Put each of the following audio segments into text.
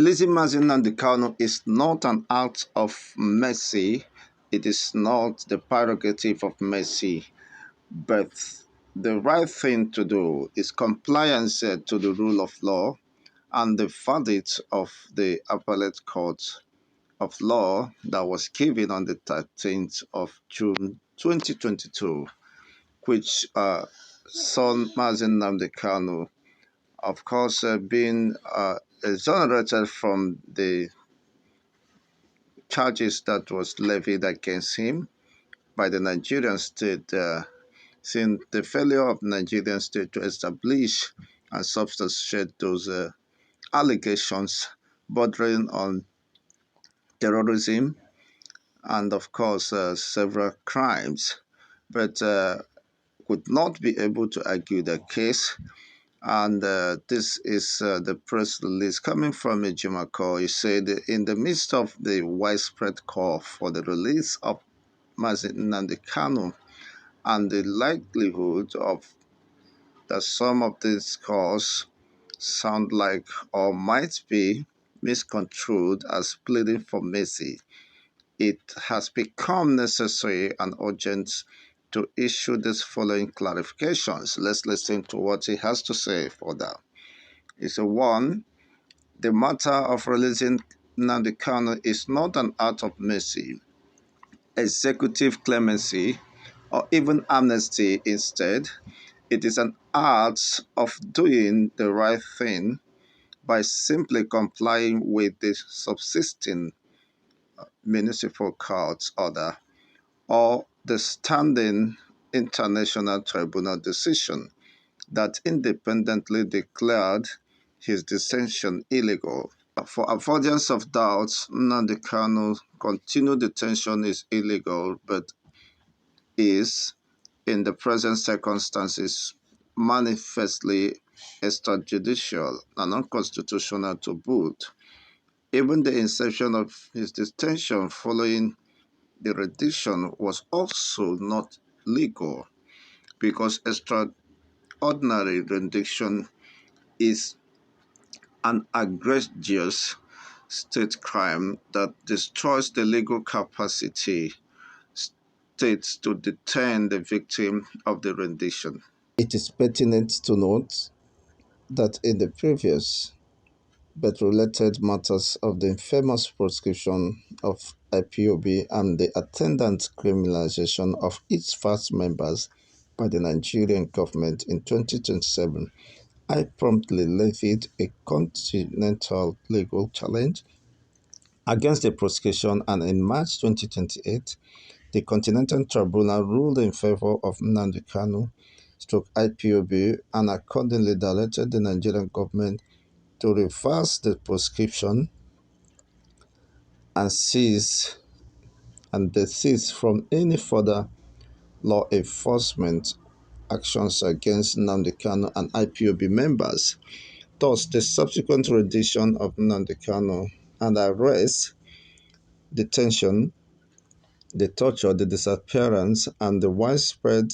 Releasing Nnamdi Kanu is not an act of mercy. It is not the prerogative of mercy, but the right thing to do is compliance to the rule of law and the verdict of the appellate court of law that was given on the 13th of June 2022, which saw Nnamdi Kanu, of course, being exonerated from the charges that was levied against him by the Nigerian state, since the failure of the Nigerian state to establish and substantiate those allegations bordering on terrorism and, of course, several crimes, but could not be able to argue the case. And this is the press release coming from Ejimakor. He said, in the midst of the widespread call for the release of Nnamdi Kanu and the likelihood of that some of these calls sound like or might be misconstrued as pleading for mercy, it has become necessary and urgent to issue these following clarifications. Let's listen to what he has to say for that. He said, 1. The matter of releasing Nnamdi Kanu is not an act of mercy, executive clemency, or even amnesty. Instead, it is an art of doing the right thing by simply complying with the subsisting municipal court order or the standing international tribunal decision that independently declared his detention illegal. For avoidance of doubt, Nnamdi Kanu's continued detention is illegal, but is, in the present circumstances, manifestly extrajudicial and unconstitutional to boot. Even the inception of his detention following the rendition was also not legal, because extraordinary rendition is an egregious state crime that destroys the legal capacity states to detain the victim of the rendition. It is pertinent to note that in the previous but related matters of the infamous proscription of IPOB and the attendant criminalization of its first members by the Nigerian government in 2027, I promptly levied a continental legal challenge against the proscription, and in March 2028, the Continental Tribunal ruled in favor of Nnamdi Kanu IPOB and accordingly directed the Nigerian government to reverse the proscription and desist from any further law enforcement actions against Nnamdi Kanu and IPOB members. Thus, the subsequent rendition of Nnamdi Kanu and arrest, detention, the torture, the disappearance, and the widespread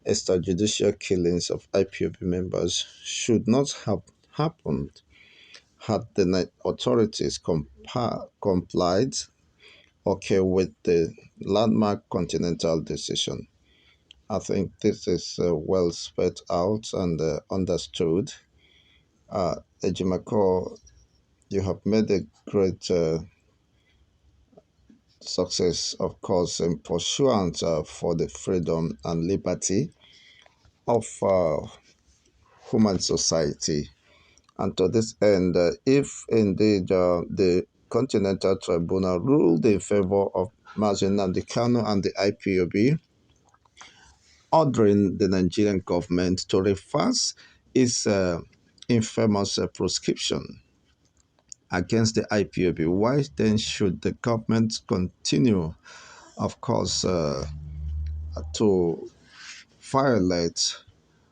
extrajudicial killings of IPOB members should not have happened had the authorities complied with the landmark continental decision. I think this is well spelled out and understood. Ejimakor, you have made a great success, of course, in pursuant for the freedom and liberty of human society. And to this end, if indeed the Continental Tribunal ruled in favor of Nnamdi Kanu and the IPOB, ordering the Nigerian government to reverse its infamous proscription against the IPOB, why then should the government continue, of course, to violate,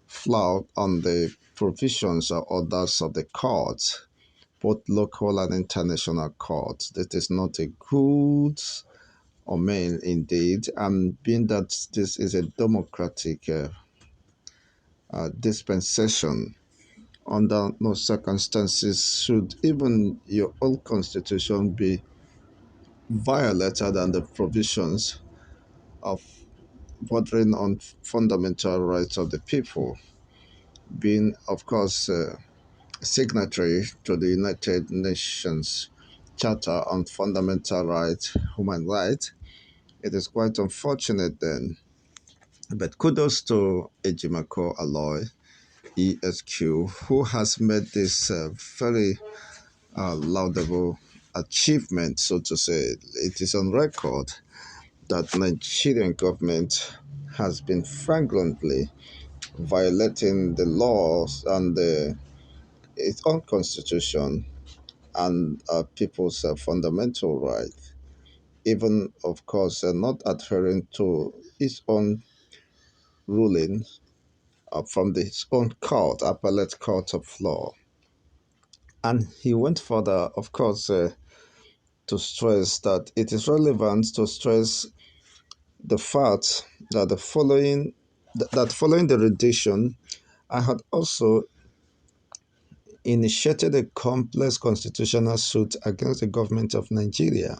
flout on the provisions or orders of the courts, both local and international courts? That is not a good omen indeed, and being that this is a democratic dispensation Under no circumstances should even your own constitution be violated and the provisions of bordering on fundamental rights of the people, being, of course, signatory to the United Nations Charter on Fundamental Rights, Human Rights. It is quite unfortunate then. But kudos to Ejimakor Aloy, ESQ, who has made this very laudable achievement, so to say. It is on record that Nigerian government has been flagrantly violating the laws and its own constitution and people's fundamental rights, even, of course, not adhering to its own ruling from its own court, appellate court of law. And he went further, of course, to stress that it is relevant to stress the fact that following the rendition, I had also initiated a complex constitutional suit against the government of Nigeria.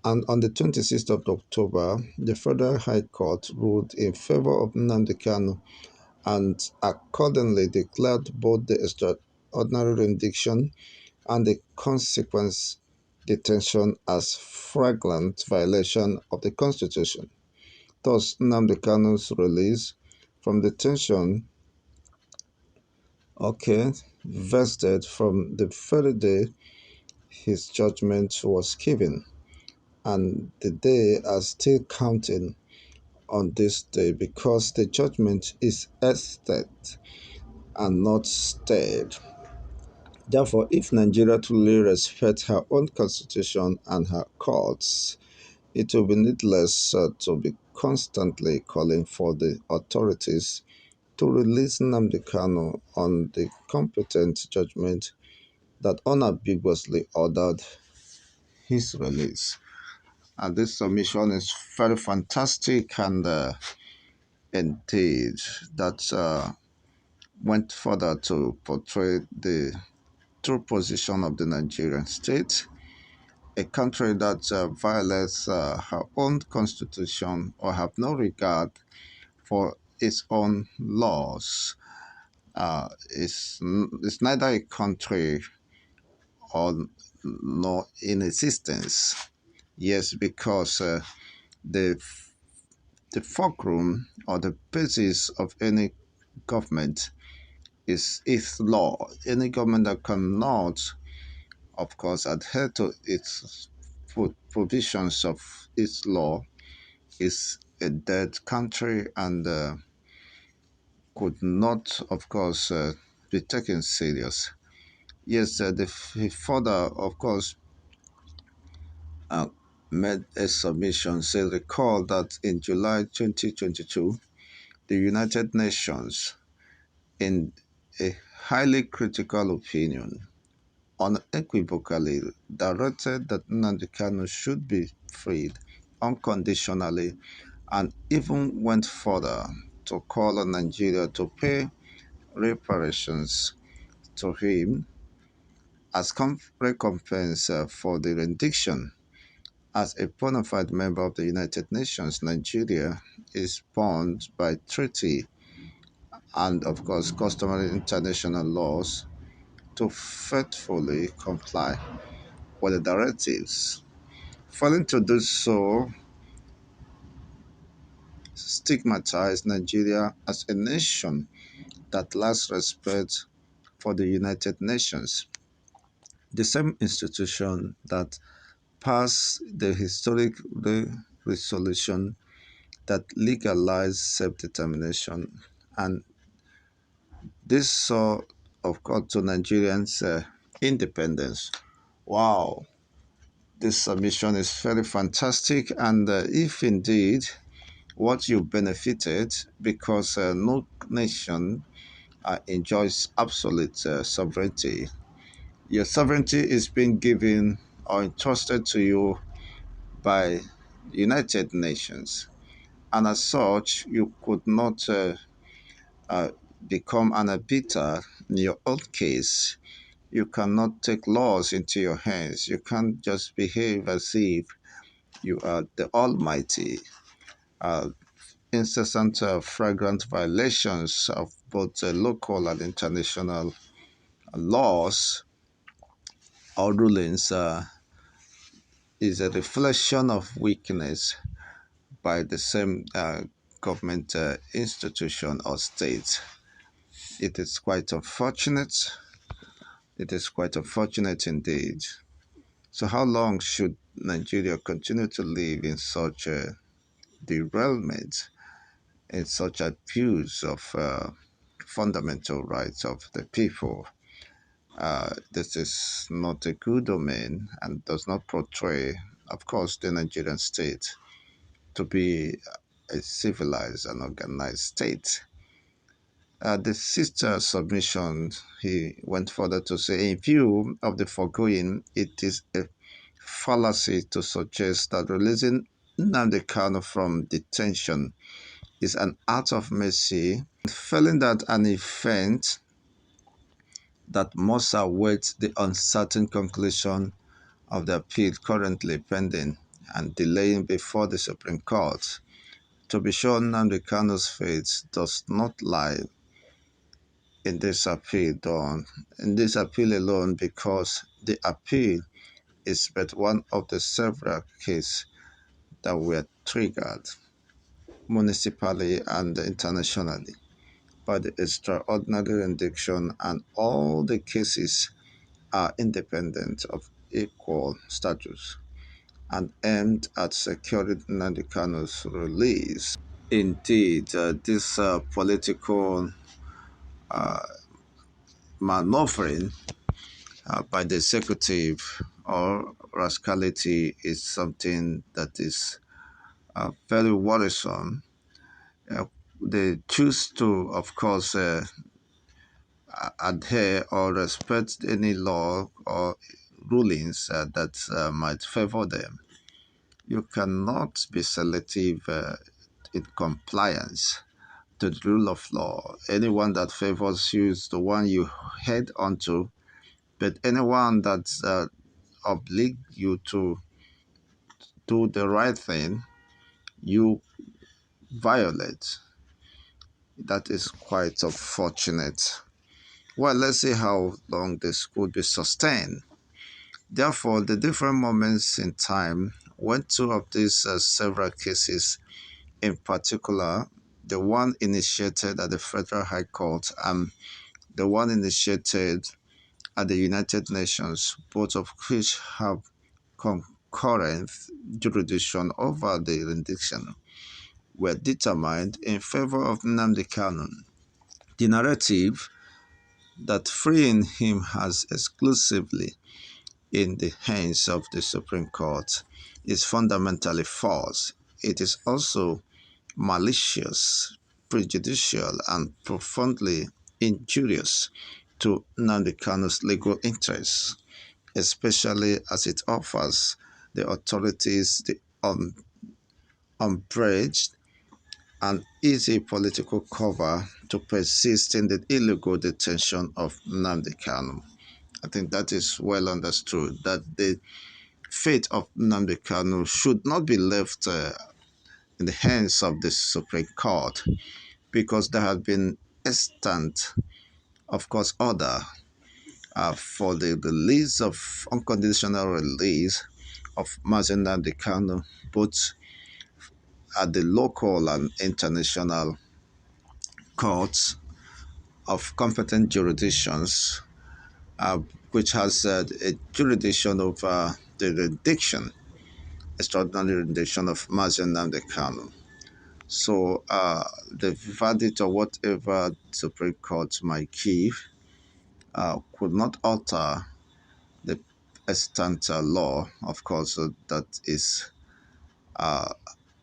And on the 26th of October, the Federal High Court ruled in favor of NNAMDI KANU and accordingly declared both the extraordinary rendition and the consequent detention as flagrant violation of the Constitution. Thus, Nnamdi Kanu's release from detention, okay, vested from the very day his judgment was given, and the day are still counting on this day because the judgment is estate and not stayed. Therefore, if Nigeria truly respects her own constitution and her courts, it will be needless to be constantly calling for the authorities to release Nnamdi Kanu on the competent judgment that unambiguously ordered his release. And this submission is very fantastic and indeed that went further to portray the true position of the Nigerian state, a country that violates her own constitution or have no regard for its own laws. It's neither a country or nor in existence. Yes, because the the fulcrum or the basis of any government is its law. Any government that cannot, of course, adhere to its provisions of its law is a dead country and could not, of course, be taken serious. Yes, he further, of course, uh, made a submission. Say, recall that in July 2022, the United Nations, in a highly critical opinion, unequivocally directed that Nnamdi Kanu should be freed unconditionally and even went further to call on Nigeria to pay reparations to him as recompense for the rendition. As a bona fide member of the United Nations, Nigeria is bound by treaty and, of course, customary international laws to faithfully comply with the directives. Failing to do so stigmatized Nigeria as a nation that lacks respect for the United Nations, the same institution that passed the historic resolution that legalized self-determination. And this saw, of course, to Nigerians' independence. Wow, this submission is very fantastic. And if indeed what you benefited, because no nation enjoys absolute sovereignty, your sovereignty is being given or entrusted to you by United Nations. And as such, you could not become an arbiter in your own case. You cannot take laws into your hands. You can't just behave as if you are the Almighty. Uh, Incessant flagrant violations of both local and international laws or rulings is a reflection of weakness by the same government institution or state. It is quite unfortunate. It is quite unfortunate indeed. So, how long should Nigeria continue to live in such a derailment, in such abuse of fundamental rights of the people? This is not a good omen and does not portray, of course, the Nigerian state to be a civilized and organized state. The sister submission, he went further to say, in view of the foregoing, it is a fallacy to suggest that releasing Nnamdi Kanu from detention is an act of mercy, failing that an event that must await the uncertain conclusion of the appeal currently pending and delaying before the Supreme Court. To be sure, Nnamdi Kanu's fate does not lie in this appeal done, in this appeal alone, because the appeal is but one of the several cases that were triggered municipally and internationally by the extraordinary rendition, and all the cases are independent of equal status and aimed at securing Nnamdi Kanu's release. Indeed, this political maneuvering by the executive or rascality is something that is very worrisome. Uh, they choose to, of course, adhere or respect any law or rulings that might favor them. You cannot be selective in compliance to the rule of law. Anyone that favors you is the one you head onto, but anyone that oblige you to do the right thing, you violate. That is quite unfortunate. Well, let's see how long this could be sustained. Therefore, the different moments in time, when two of these several cases in particular, the one initiated at the Federal High Court and the one initiated at the United Nations, both of which have concurrent jurisdiction over the rendition, were determined in favor of Nnamdi Kanu. The narrative that freeing him has exclusively in the hands of the Supreme Court is fundamentally false. It is also malicious, prejudicial, and profoundly injurious to Nnamdi Kanu's legal interests, especially as it offers the authorities the unbridged and easy political cover to persist in the illegal detention of Nnamdi Kanu. I think that is well understood, that the fate of Nnamdi Kanu should not be left in the hands of the Supreme Court, because there has been instant, of course, order for the release of unconditional release of Mazi Nnamdi Kanu, both at the local and international courts of competent jurisdictions, uh, which has a jurisdiction over the rendition, extraordinary rendition of Mazi Nnamdi Kanu. So the verdict or whatever Supreme Court might give could not alter the extant law, of course, that is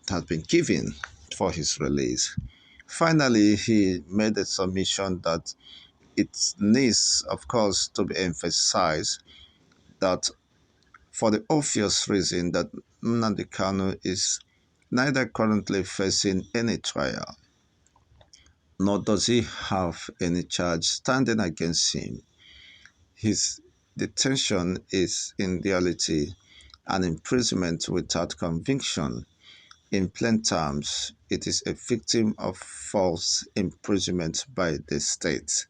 has been given for his release. Finally, he made a submission that it needs, of course, to be emphasized that for the obvious reason that Nnamdi Kanu is neither currently facing any trial nor does he have any charge standing against him. His detention is in reality an imprisonment without conviction. In plain terms, it is a victim of false imprisonment by the state.